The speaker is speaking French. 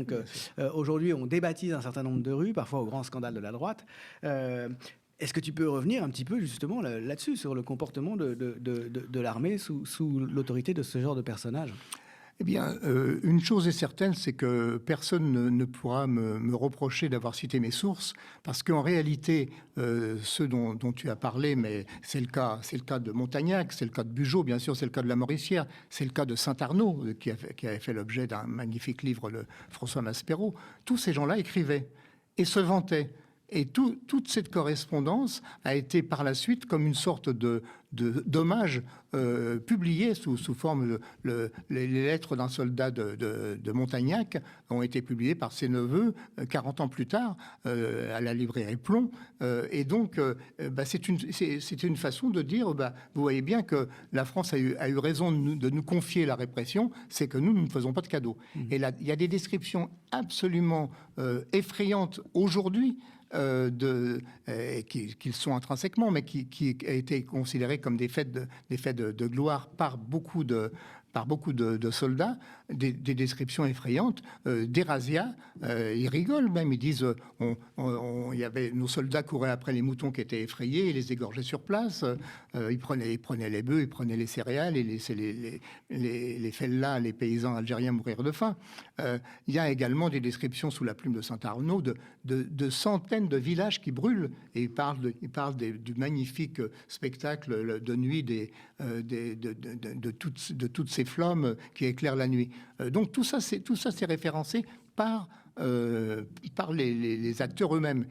Donc, Bien sûr. aujourd'hui, on débaptise un certain nombre de rues, parfois au grand scandale de la droite. Est-ce que tu peux revenir un petit peu justement là-dessus, sur le comportement de l'armée sous l'autorité de ce genre de personnage? Eh bien, une chose est certaine, c'est que personne ne pourra me reprocher d'avoir cité mes sources, parce qu'en réalité, ceux dont tu as parlé, mais c'est le cas de Montagnac, c'est le cas de Bugeaud, bien sûr, c'est le cas de la Mauricière, c'est le cas de Saint-Arnaud, qui avait fait l'objet d'un magnifique livre de François Maspero. Tous ces gens-là écrivaient et se vantaient. Et toute cette correspondance a été par la suite comme une sorte d'hommage publié sous forme les lettres d'un soldat de Montagnac ont été publiées par ses neveux 40 ans plus tard à la librairie Plomb. Et donc, c'est une façon de dire, vous voyez bien que la France a eu raison de nous confier la répression, c'est que nous ne faisons pas de cadeaux. Et là, il y a des descriptions absolument effrayantes aujourd'hui qu'ils sont intrinsèquement, mais qui a été considérés comme des faits de gloire par beaucoup de soldats, des descriptions effrayantes, des razzias. Ils rigolent même, ils disent nos soldats couraient après les moutons qui étaient effrayés, ils les égorgeaient sur place, ils prenaient les bœufs, ils prenaient les céréales et laissaient les fellahs, les paysans algériens mourir de faim. Il y a également des descriptions sous la plume de Saint-Arnaud de centaines de villages qui brûlent, et il parle du magnifique spectacle de nuit de toutes ces flammes qui éclairent la nuit. Donc tout ça c'est référencé par les acteurs eux-mêmes.